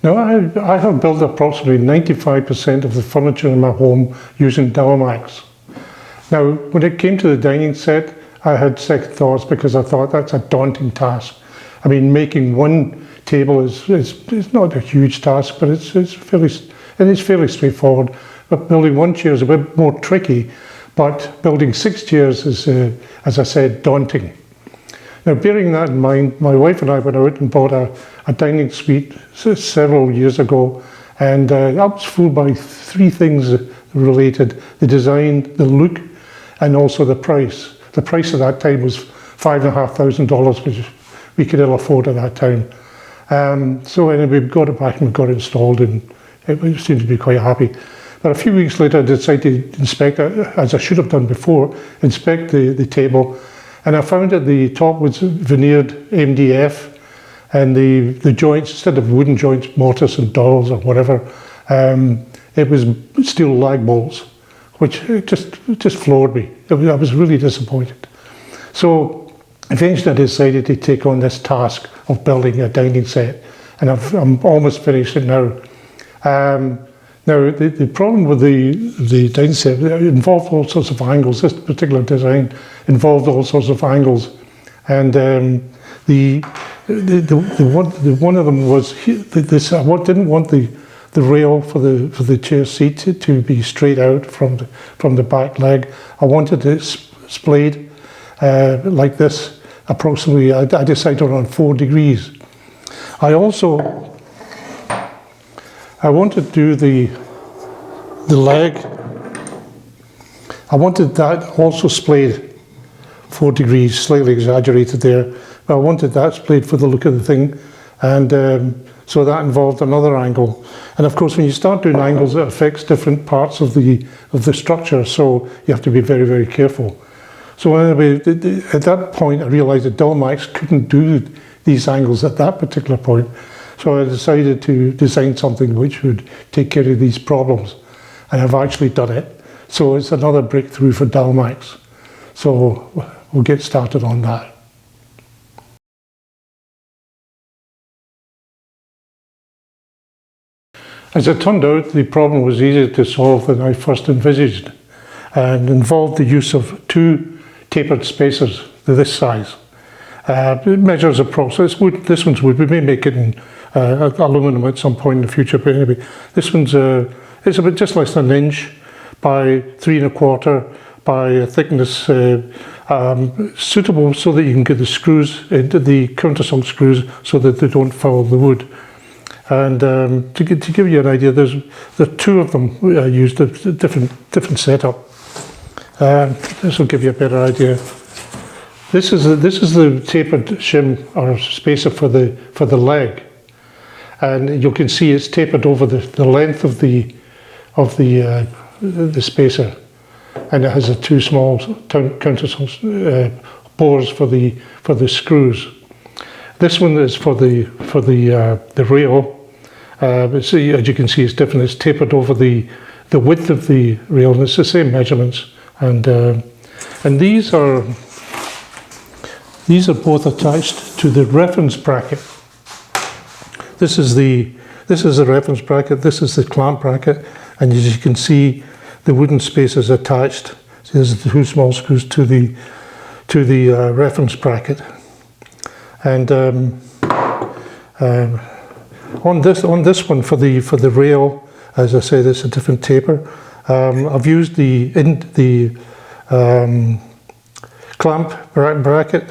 Now, I have built approximately 95% of the furniture in my home using Dowelmax. Now, when it came to the dining set, I had second thoughts because I thought that's a daunting task. I mean, making one table is not a huge task, but it is fairly straightforward. But building one chair is a bit more tricky, but building 6 chairs is, as I said, daunting. Now, bearing that in mind, my wife and I went out and bought a dining suite several years ago, and I was fooled by 3 things related: the design, the look, and also the price. The price at that time was $5,500, which we could ill afford at that time. So anyway, we got it back and we got it installed, and it seemed to be quite happy. But a few weeks later, I decided to inspect, as I should have done before, inspect the table. And I found that the top was veneered MDF, and the joints, instead of wooden joints, mortise and dowels or whatever, it was steel lag bolts, which just floored me. I was really disappointed. So eventually I decided to take on this task of building a dining set, and I'm almost finished it now. Now, the problem with the dining set, it involved all sorts of angles. This particular design involved all sorts of angles, and the one of them was this. I didn't want the rail for the chair seat to be straight out from the back leg. I wanted it splayed like this, approximately. I decided on 4 degrees. I wanted to do the leg. I wanted that also splayed 4 degrees, slightly exaggerated there, but I wanted that splayed for the look of the thing, and so that involved another angle. And of course, when you start doing angles, it affects different parts of the structure, so you have to be very, very careful. So anyway, at that point, I realized that Dowelmax couldn't do these angles at that particular point. So I decided to design something which would take care of these problems, and I've actually done it. So it's another breakthrough for Dowelmax. So we'll get started on that. As it turned out, the problem was easier to solve than I first envisaged, and involved the use of 2 tapered spacers this size. It measures approximately, this one's wood. We may make it in aluminum at some point in the future, but anyway, this one's it's about just less than 1 inch by 3 1/4 by a thickness suitable so that you can get the screws into the countersunk screws so that they don't foul the wood. And to give you an idea, there are 2 of them used, a different setup. This will give you a better idea. This is the tapered shim or spacer for the leg, and you can see it's tapered over the length of the spacer, and it has 2 small countersunk bores for the screws. This one is for the rail. See, as you can see, it's different. It's tapered over the width of the rail, and it's the same measurements. And these are both attached to the reference bracket. This is the reference bracket. This is the clamp bracket, and as you can see, the wooden space is attached. So there's the 2 small screws to the reference bracket. And on this one for the rail, as I say, there's a different taper. I've used the clamp bracket,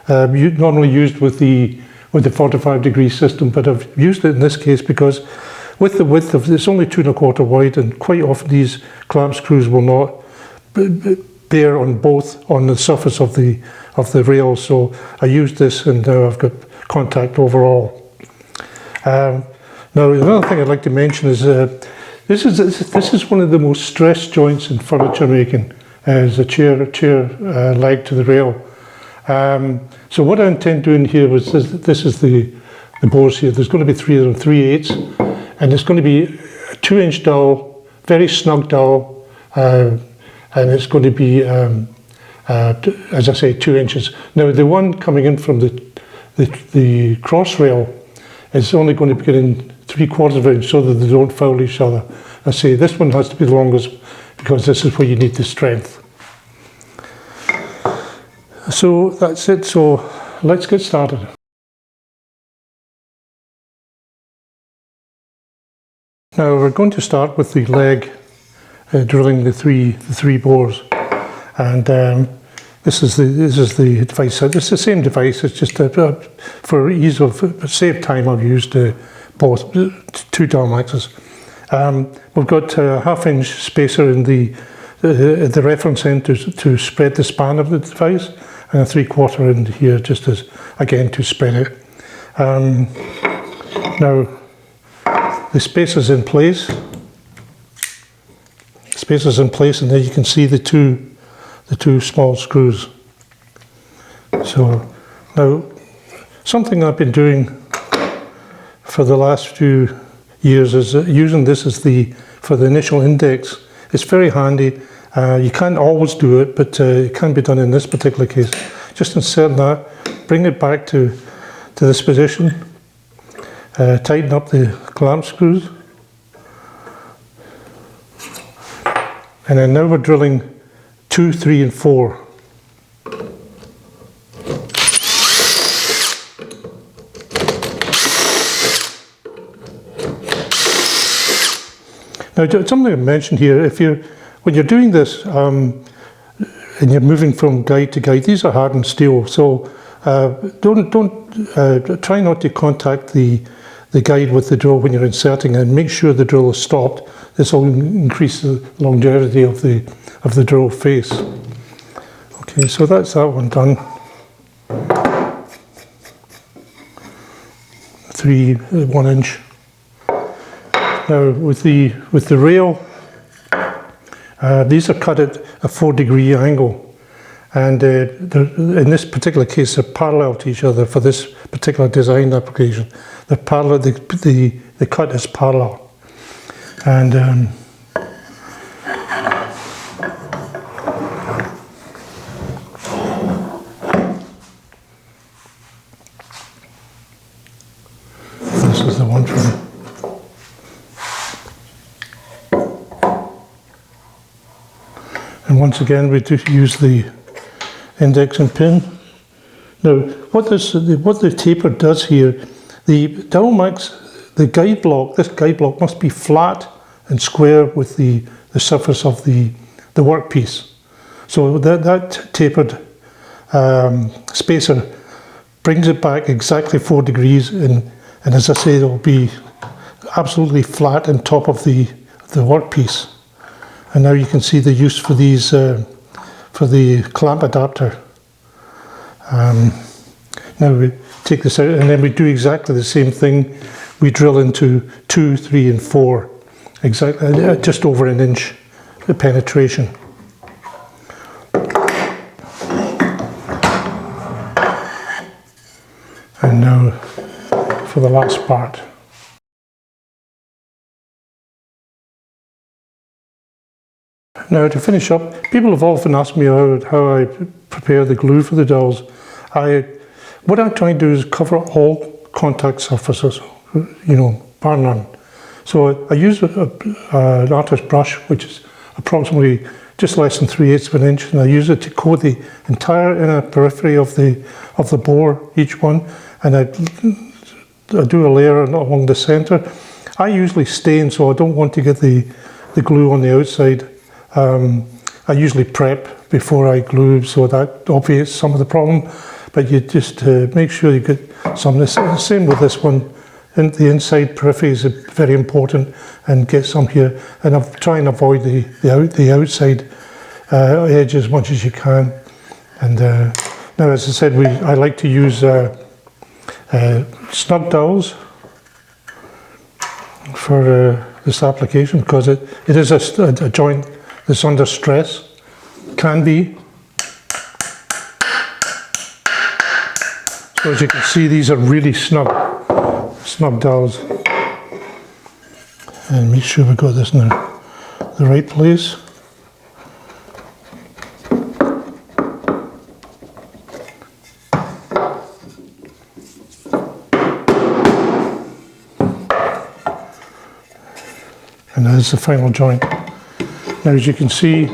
normally used with the 45-degree system, but I've used it in this case because with the width of it's only 2 1/4 wide, and quite often these clamp screws will not bear on the surface of the rail. So I used this, and now I've got contact overall. Now, another thing I'd like to mention is this is one of the most stressed joints in furniture making, is the chair leg to the rail. So what I intend doing here was this is the bores here. There's going to be 3 of them, 3/8, and it's going to be a 2-inch dowel, very snug dowel, and it's going to be, as I say, 2 inches. Now, the one coming in from the cross rail is only going to be getting 3/4 of an inch so that they don't foul each other. I say this one has to be the longest because this is where you need the strength. So that's it, so let's get started. Now we're going to start with the leg, drilling the three bores, and this is the device. It's the same device. It's just for ease of save time. I've used both 2 Dowelmaxes. We've got a 1/2 inch spacer in the reference end to spread the span of the device, and a 3/4 in here just as again to spread it. Now the spacer's in place. Spacer's in place, and there you can see the two small screws. So now something I've been doing for the last few years is using this as for the initial index. It's very handy. You can't always do it, but it can be done in this particular case. Just insert that, bring it back to this position, tighten up the clamp screws, and then now we're drilling 2, 3 and 4. Now, something I mentioned here, when you're doing this and you're moving from guide to guide, these are hardened steel, so try not to contact the guide with the drill when you're inserting, and make sure the drill is stopped. This will increase the longevity of the drill face. Okay, so that's that one done. 1 inch. Now with the rail, these are cut at a 4-degree angle, and in this particular case they're parallel to each other for this particular design application. They're parallel. The cut is parallel, and this is the one from. And once again, we do use the index and pin. Now, what the Tapered does here, the Dowelmax, this guide block must be flat and square with the surface of the workpiece. So that Tapered spacer brings it back exactly 4 degrees, and as I say, it will be absolutely flat on top of the workpiece. And now you can see the use for these, for the clamp adapter. Now we take this out, and then we do exactly the same thing. We drill into 2, 3 and 4, exactly just over 1 inch penetration. And now for the last part. Now to finish up, people have often asked me how I prepare the glue for the dowels. What I try to do is cover all contact surfaces, bar none. So I use an artist brush, which is approximately just less than 3/8 of an inch, and I use it to coat the entire inner periphery of the bore, each one, and I do a layer along the center. I usually stain, so I don't want to get the glue on the outside. I usually prep before I glue, so that obviates some of the problem, but you just make sure you get some. The same with this one, and the inside periphery is very important, and get some here, and I'm trying to avoid the outside edge as much as you can. And now, as I said, I like to use snug dowels for this application, because it is a joint that's under stress. Can be. So as you can see, these are really snug dowels. And make sure we've got this in the right place. is the final joint. Now, as you can see,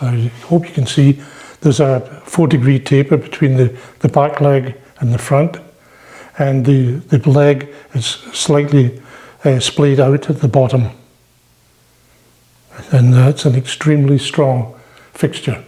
I hope you can see, there's a 4-degree taper between the back leg and the front, and the leg is slightly splayed out at the bottom, and that's an extremely strong fixture.